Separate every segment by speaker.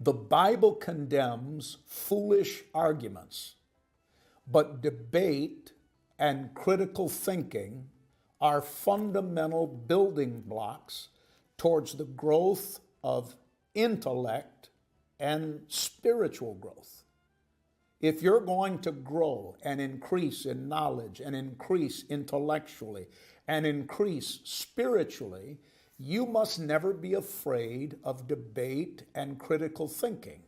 Speaker 1: The Bible condemns foolish arguments, but debate and critical thinking are fundamental building blocks towards the growth of intellect and spiritual growth. If you're going to grow and increase in knowledge and increase intellectually and increase spiritually, you must never be afraid of debate and critical thinking.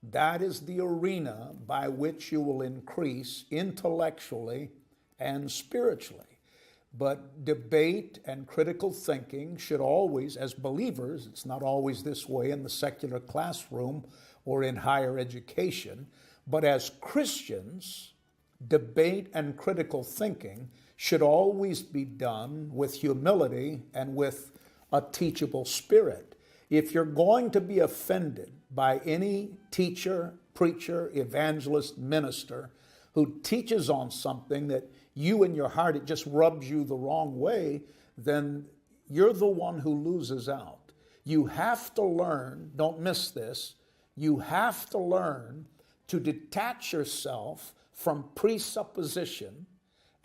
Speaker 1: That is the arena by which you will increase intellectually and spiritually. But debate and critical thinking should always, as believers, it's not always this way in the secular classroom or in higher education, but as Christians, debate and critical thinking should always be done with humility and with a teachable spirit. If you're going to be offended by any teacher, preacher, evangelist, minister who teaches on something that you in your heart, it just rubs you the wrong way, then you're the one who loses out. You have to learn, don't miss this, you have to learn to detach yourself from presupposition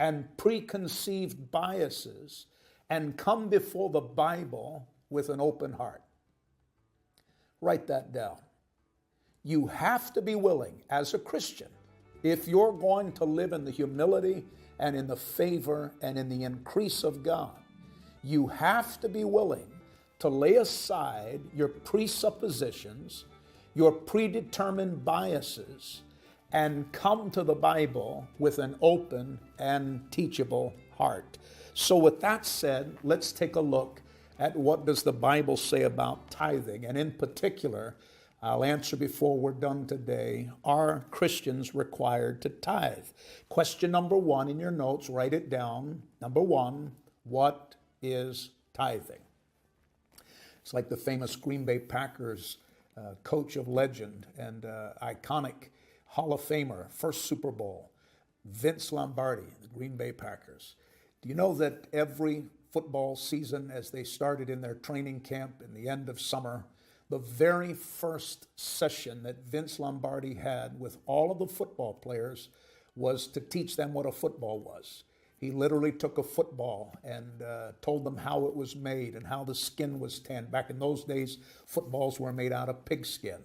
Speaker 1: and preconceived biases and come before the Bible with an open heart. Write that down. You have to be willing as a Christian, if you're going to live in the humility and in the favor and in the increase of God, you have to be willing to lay aside your presuppositions, your predetermined biases, and come to the Bible with an open and teachable heart. So with that said, let's take a look at what does the Bible say about tithing. And in particular, I'll answer before we're done today, are Christians required to tithe? Question number one in your notes, write it down. Number one, what is tithing? It's like the famous Green Bay Packers coach of legend and iconic Hall of Famer, first Super Bowl, Vince Lombardi, the Green Bay Packers. Do you know that every football season, as they started in their training camp in the end of summer, the very first session that Vince Lombardi had with all of the football players was to teach them what a football was. He literally took a football and told them how it was made and how the skin was tanned. Back in those days, footballs were made out of pigskin.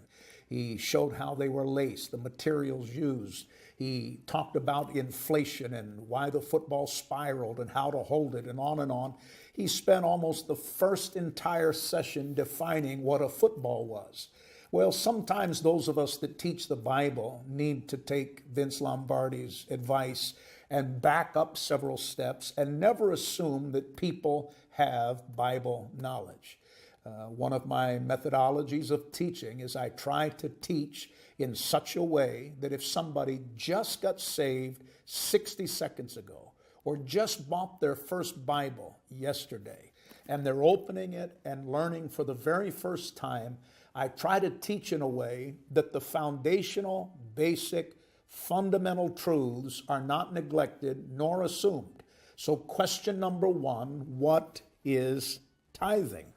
Speaker 1: He showed how they were laced, the materials used. He talked about inflation and why the football spiraled and how to hold it and on and on. He spent almost the first entire session defining what a football was. Well, sometimes those of us that teach the Bible need to take Vince Lombardi's advice and back up several steps and never assume that people have Bible knowledge. One of my methodologies of teaching is I try to teach in such a way that if somebody just got saved 60 seconds ago or just bought their first Bible yesterday and they're opening it and learning for the very first time, I try to teach in a way that the foundational, basic, fundamental truths are not neglected nor assumed. So question number one, what is tithing?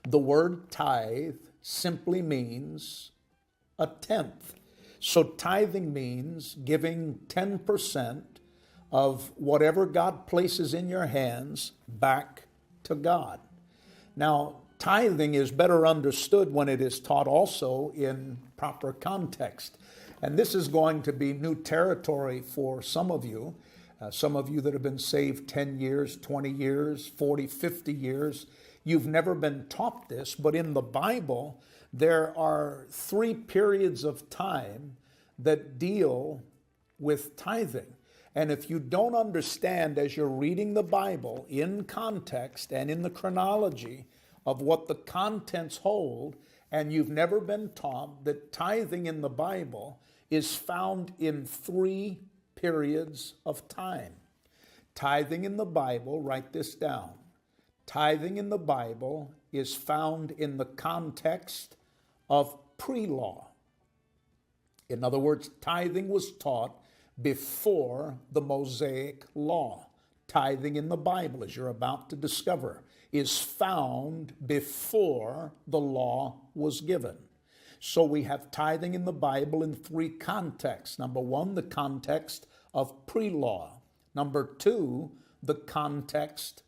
Speaker 1: The word tithe simply means a tenth. So tithing means giving 10% of whatever God places in your hands back to God. Now, tithing is better understood when it is taught also in proper context. And this is going to be new territory for some of you that have been saved 10 years, 20 years, 40, 50 years. You've never been taught this, but in the Bible, there are 3 periods of time that deal with tithing. And if you don't understand as you're reading the Bible in context and in the chronology of what the contents hold, and you've never been taught that tithing in the Bible is found in 3 periods of time. Tithing in the Bible, write this down. Tithing in the Bible is found in the context of pre-law. In other words, tithing was taught before the Mosaic law. Tithing in the Bible, as you're about to discover, is found before the law was given. So we have tithing in the Bible in three contexts. Number one, the context of pre-law. Number two, the context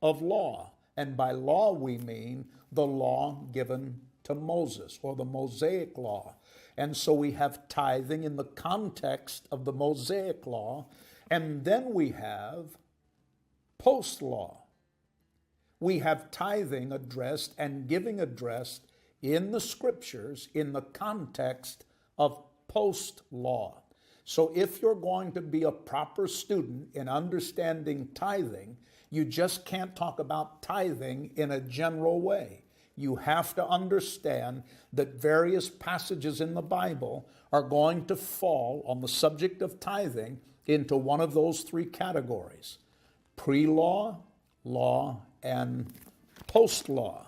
Speaker 1: of law. And by law we mean the law given to Moses, or the Mosaic law. And so we have tithing in the context of the Mosaic law, and then we have post-law. We have tithing addressed and giving addressed in the scriptures in the context of post-law. So if you're going to be a proper student in understanding tithing, you just can't talk about tithing in a general way. You have to understand that various passages in the Bible are going to fall on the subject of tithing into one of those three categories: pre-law, law, and post-law.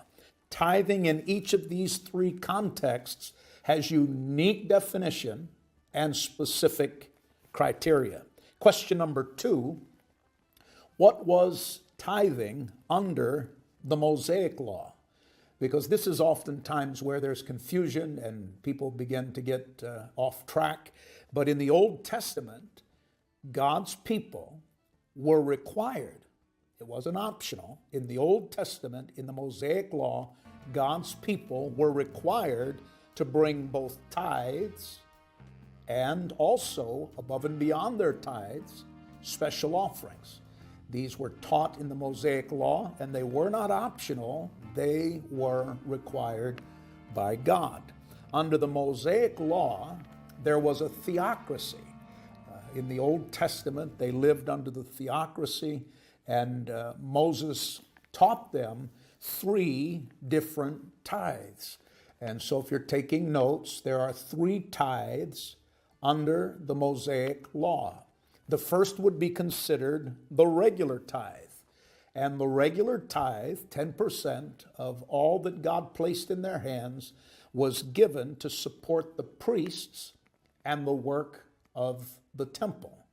Speaker 1: Tithing in each of these three contexts has unique definition and specific criteria. Question number two: what was tithing under the Mosaic law? Because this is oftentimes where there's confusion and people begin to get off track. But in the Old Testament, God's people were required. It wasn't optional. In the Old Testament, in the Mosaic law, God's people were required to bring both tithes and also, above and beyond their tithes, special offerings. These were taught in the Mosaic law, and they were not optional. They were required by God. Under the Mosaic law, there was a theocracy. In the Old Testament, they lived under the theocracy, and Moses taught them three different tithes. And so if you're taking notes, there are three tithes under the Mosaic law. The first would be considered the regular tithe. And the regular tithe, 10% of all that God placed in their hands, was given to support the priests and the work of the temple.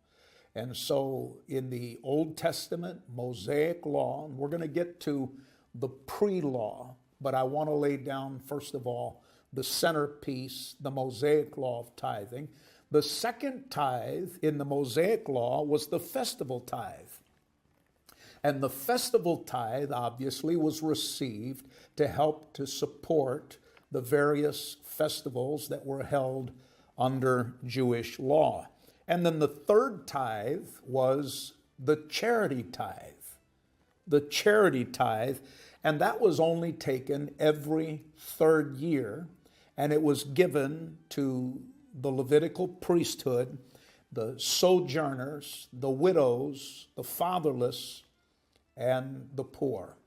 Speaker 1: And so in the Old Testament, Mosaic law, and we're going to get to the pre-law, but I want to lay down, first of all, the centerpiece, the Mosaic law of tithing. The second tithe in the Mosaic law was the festival tithe. And the festival tithe, obviously, was received to help to support the various festivals that were held under Jewish law. And then the third tithe was the charity tithe. The charity tithe, and that was only taken every third year, and it was given to the Levitical priesthood, the sojourners, the widows, the fatherless, and the poor.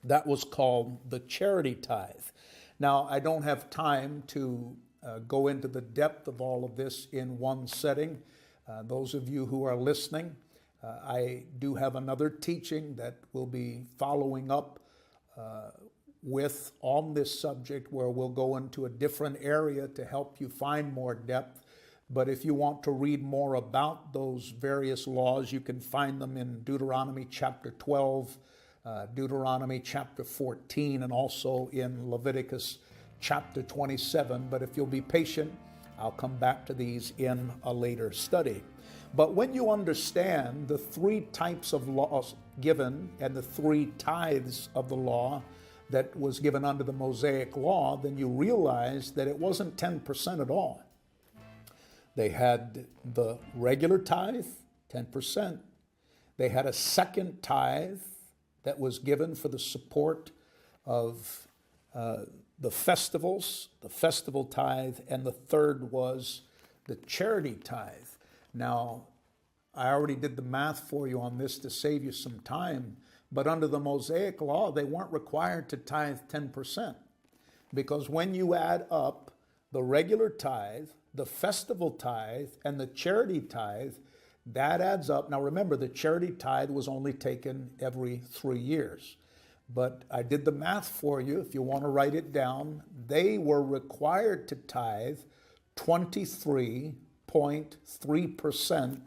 Speaker 1: That was called the charity tithe. Now, I don't have time to go into the depth of all of this in one setting. Those of you who are listening, I do have another teaching that we'll be following up with on this subject, where we'll go into a different area to help you find more depth. But if you want to read more about those various laws, you can find them in Deuteronomy chapter 12, Deuteronomy chapter 14, and also in Leviticus chapter 27. But if you'll be patient, I'll come back to these in a later study. But when you understand the three types of laws given and the three tithes of the law that was given under the Mosaic law, then you realize that it wasn't 10% at all. They had the regular tithe, 10%. They had a second tithe that was given for the support of the festivals, the festival tithe, and the third was the charity tithe. Now, I already did the math for you on this to save you some time, but under the Mosaic law, they weren't required to tithe 10%, because when you add up the regular tithe, the festival tithe, and the charity tithe, that adds up. Now remember, the charity tithe was only taken every 3 years. But I did the math for you. If you want to write it down, they were required to tithe 23.3%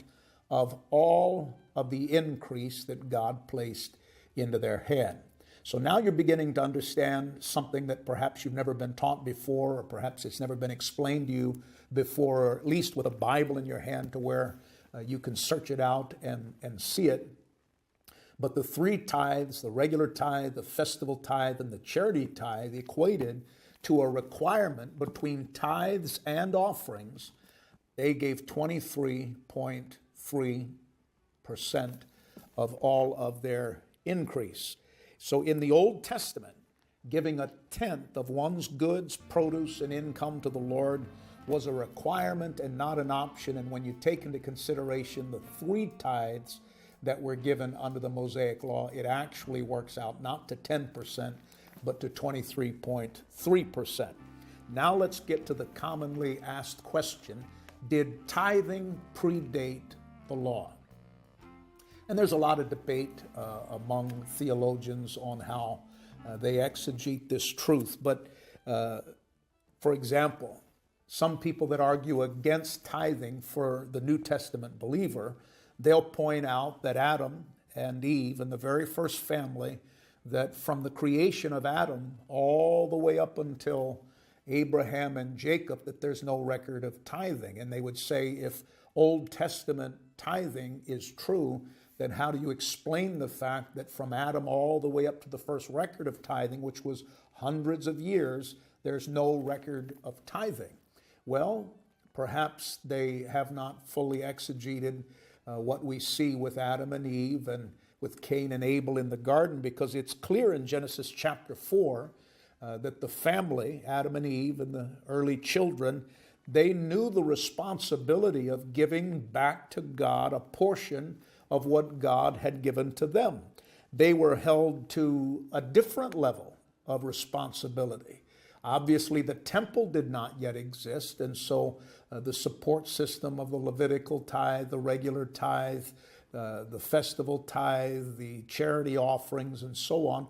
Speaker 1: of all of the increase that God placed into their hand. So now you're beginning to understand something that perhaps you've never been taught before, or perhaps it's never been explained to you before, or at least with a Bible in your hand to where you can search it out and see it. But the three tithes, the regular tithe, the festival tithe, and the charity tithe, equated to a requirement between tithes and offerings. They gave 23.3% of all of their increase. So in the Old Testament, giving a tenth of one's goods, produce, and income to the Lord was a requirement and not an option. And when you take into consideration the three tithes that were given under the Mosaic Law, it actually works out not to 10%, but to 23.3%. Now let's get to the commonly asked question: did tithing predate the law? And there's a lot of debate among theologians on how they exegete this truth. But for example, some people that argue against tithing for the New Testament believer, they'll point out that Adam and Eve in the very first family, that from the creation of Adam all the way up until Abraham and Jacob, that there's no record of tithing. And they would say, if Old Testament tithing is true, then how do you explain the fact that from Adam all the way up to the first record of tithing, which was hundreds of years, there's no record of tithing? Well, perhaps they have not fully exegeted what we see with Adam and Eve and with Cain and Abel in the garden, because it's clear in Genesis chapter 4 that the family, Adam and Eve and the early children, they knew the responsibility of giving back to God a portion of what God had given to them. They were held to a different level of responsibility. Obviously, the temple did not yet exist, and so the support system of the Levitical tithe, the regular tithe, the festival tithe, the charity offerings, and so on,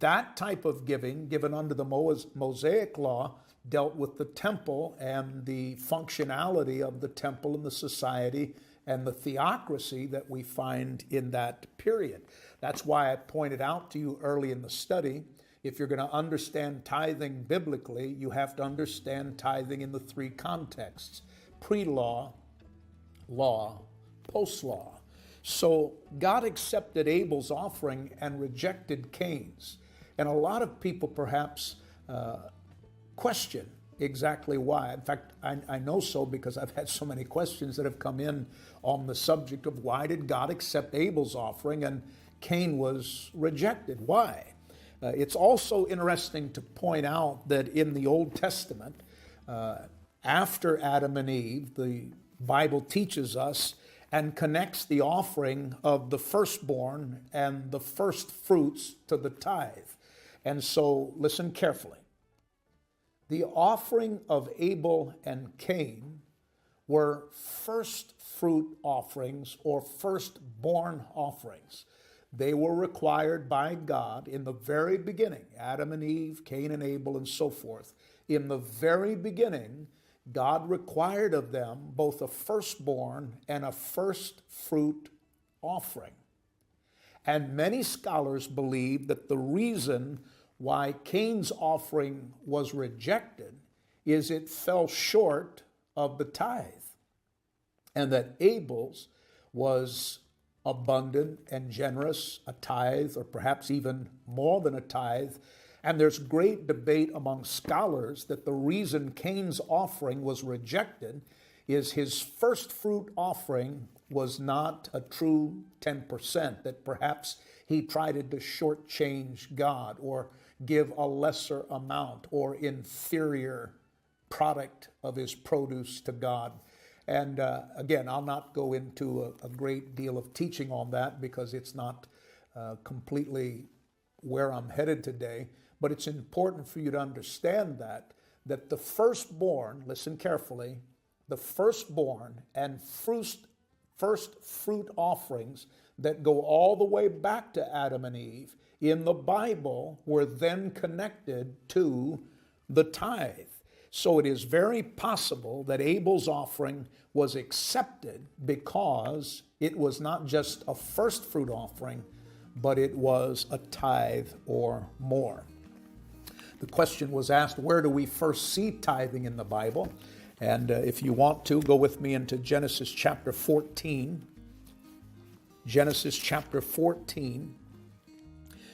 Speaker 1: that type of giving, given under the Mosaic Law, dealt with the temple and the functionality of the temple and the society and the theocracy that we find in that period. That's why I pointed out to you early in the study, if you're going to understand tithing biblically, you have to understand tithing in the three contexts: pre-law, law, post-law. So God accepted Abel's offering and rejected Cain's. And a lot of people perhaps question exactly why. In fact, I know so because I've had so many questions that have come in on the subject of why did God accept Abel's offering and Cain was rejected? Why? It's also interesting to point out that in the Old Testament, after Adam and Eve, the Bible teaches us and connects the offering of the firstborn and the first fruits to the tithe. And so listen carefully. The offering of Abel and Cain were first fruit offerings or firstborn offerings. They were required by God in the very beginning, Adam and Eve, Cain and Abel, and so forth. In the very beginning, God required of them both a firstborn and a first fruit offering. And many scholars believe that the reason why Cain's offering was rejected is it fell short of the tithe, and that Abel's was abundant and generous, a tithe, or perhaps even more than a tithe. And there's great debate among scholars that the reason Cain's offering was rejected is his first fruit offering was not a true 10%, that perhaps he tried to shortchange God or give a lesser amount or inferior product of his produce to God. And again, I'll not go into a great deal of teaching on that because it's not completely where I'm headed today. But it's important for you to understand that the firstborn, listen carefully, the firstborn and first fruit offerings that go all the way back to Adam and Eve in the Bible were then connected to the tithe. So it is very possible that Abel's offering was accepted because it was not just a first fruit offering, but it was a tithe or more. The question was asked, where do we first see tithing in the Bible? And if you want to, go with me into Genesis chapter 14. Genesis chapter 14,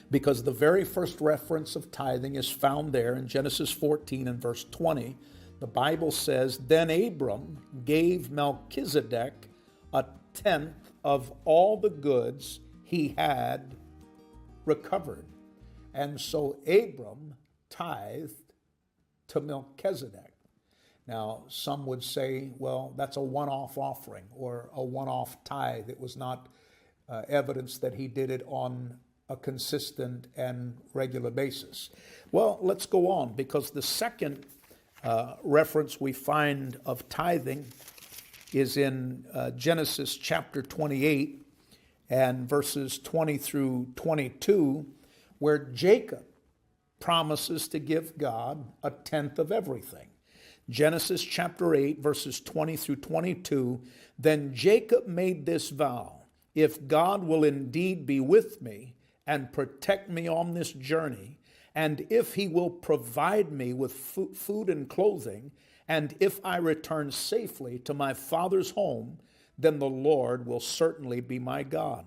Speaker 1: because the very first reference of tithing is found there in Genesis 14 and verse 20. The Bible says, then Abram gave Melchizedek a tenth of all the goods he had recovered. And so Abram tithed to Melchizedek. Now, some would say, well, that's a one-off offering or a one-off tithe. It was not evidence that he did it on a consistent and regular basis. Well, let's go on, because the second reference we find of tithing is in Genesis chapter 28 and verses 20 through 22, where Jacob promises to give God a tenth of everything. Genesis chapter 8, verses 20 through 22, then Jacob made this vow, if God will indeed be with me and protect me on this journey, and if he will provide me with food and clothing, and if I return safely to my father's home, then the Lord will certainly be my God.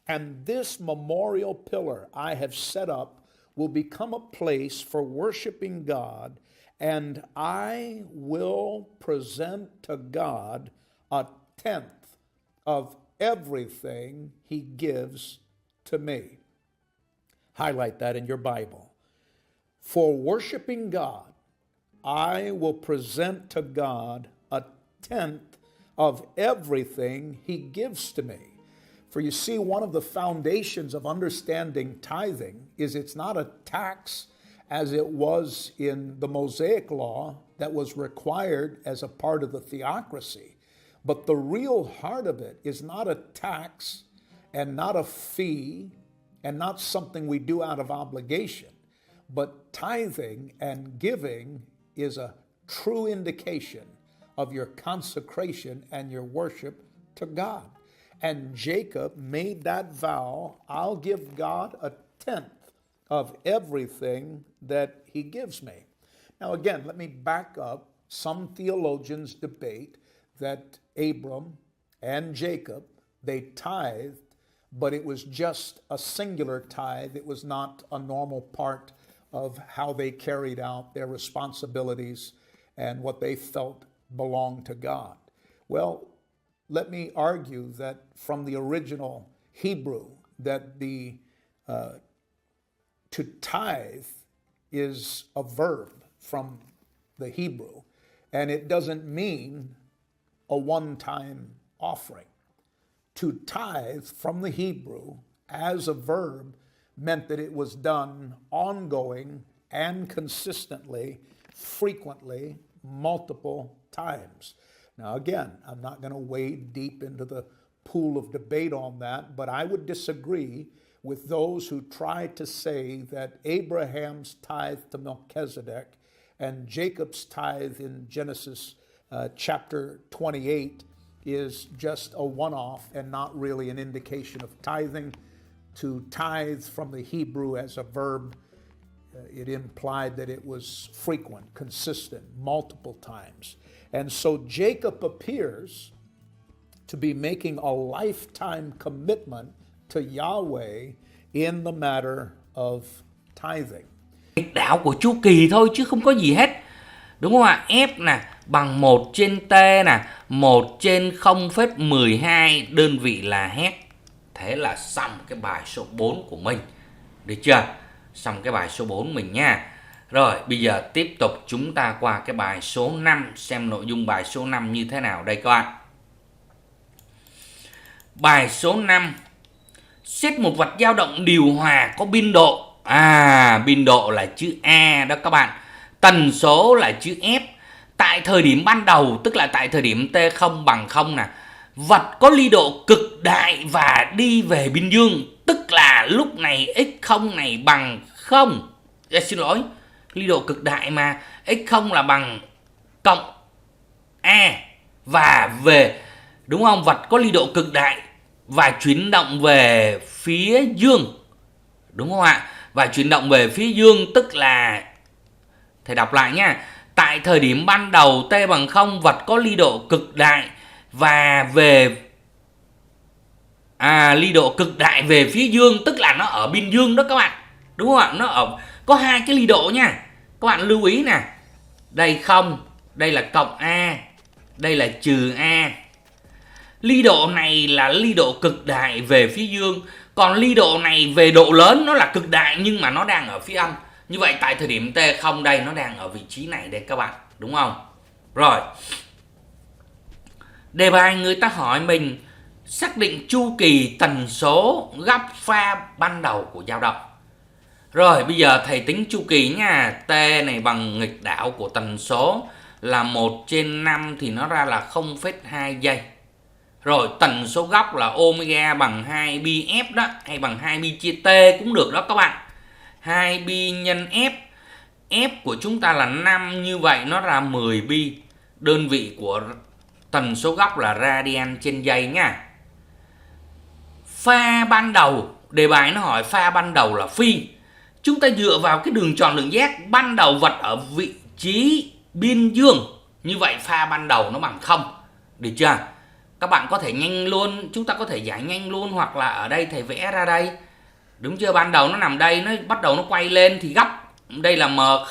Speaker 1: And this memorial pillar I have set up will become a place for worshiping God, and I will present to God a tenth of everything he gives to me. Highlight that in your Bible. For worshiping God, I will present to God a tenth of everything he gives to me. For you see, one of the foundations of understanding tithing is it's not a tax as it was in the Mosaic law that was required as a part of the theocracy. But the real heart of it is not a tax and not a fee and not something we do out of obligation. But tithing and giving is a true indication of your consecration and your worship to God. And Jacob made that vow, I'll give God a tenth of everything that he gives me. Now again, let me back up. Some theologians debate that Abram and Jacob, they tithed, but it was just a singular tithe. It was not a normal part of how they carried out their responsibilities and what they felt belonged to God. Well, let me argue that from the original Hebrew, that to tithe is a verb from the Hebrew, and it doesn't mean a one-time offering. To tithe from the Hebrew as a verb meant that it was done ongoing and consistently, frequently, multiple times. Now again, I'm not going to wade deep into the pool of debate on that, but I would disagree with those who try to say that Abraham's tithe to Melchizedek and Jacob's tithe in Genesis chapter 28 is just a one-off and not really an indication of tithing. To tithe from the Hebrew as a verb, it implied that it was frequent, consistent, multiple times. And so Jacob appears to be making a lifetime commitment to Yahweh in the matter of tithing.
Speaker 2: Đạo của Chu Kỳ thôi chứ không có gì hết. Đúng không ạ? F nè, bằng 1 trên T nè, 1 trên 0,12 đơn vị là héc. Thế là xong cái bài số 4 của mình. Được chưa? Xong cái bài số 4 mình nha. Rồi, bây giờ tiếp tục chúng ta qua cái bài số 5, xem nội dung bài số 5 như thế nào đây các bạn. Bài số 5. Xét một vật dao động điều hòa có biên độ. Biên độ là chữ A đó các bạn. Tần số là chữ F. Tại thời điểm ban đầu, tức là tại thời điểm T0 bằng 0 nè, vật có ly độ cực đại và đi về biên dương, tức là lúc này x0 này bằng 0. Xin lỗi, ly độ cực đại mà, x0 là bằng cộng A và về, đúng không? Vật có ly độ cực đại và chuyển động về phía dương. Đúng không ạ? Và chuyển động về phía dương tức là, thầy đọc lại nha. Tại thời điểm ban đầu t bằng 0, vật có ly độ cực đại và về ly độ cực đại về phía dương, tức là nó ở biên dương đó các bạn. Đúng không ạ? Nó ở có hai cái ly độ nha. Các bạn lưu ý nè. Đây 0, đây là cộng A, đây là trừ A. Ly độ này là ly độ cực đại về phía dương, còn ly độ này về độ lớn nó là cực đại nhưng mà nó đang ở phía âm. Như vậy tại thời điểm T0 đây nó đang ở vị trí này đây các bạn, đúng không? Rồi. Đề bài người ta hỏi mình xác định chu kỳ tần số góc pha ban đầu của dao động. Rồi bây giờ thầy tính chu kỳ nha. T này bằng nghịch đảo của tần số là 1/5 thì nó ra là 0,2 giây. Rồi tần số góc là omega bằng 2πf đó, hay bằng 2π chia t cũng được đó các bạn. 2π nhân f. F của chúng ta là 5, như vậy nó ra 10π. Đơn vị của tần số góc là radian trên giây nha. Pha ban đầu, đề bài nó hỏi pha ban đầu là phi. Chúng ta dựa vào cái đường tròn lượng giác, ban đầu vật ở vị trí biên dương. Như vậy pha ban đầu nó bằng 0. Được chưa? Các bạn có thể nhanh luôn, chúng ta có thể giải nhanh luôn, hoặc là ở đây thầy vẽ ra đây. Đúng chưa? Ban đầu nó nằm đây, nó bắt đầu nó quay lên thì góc đây là M0,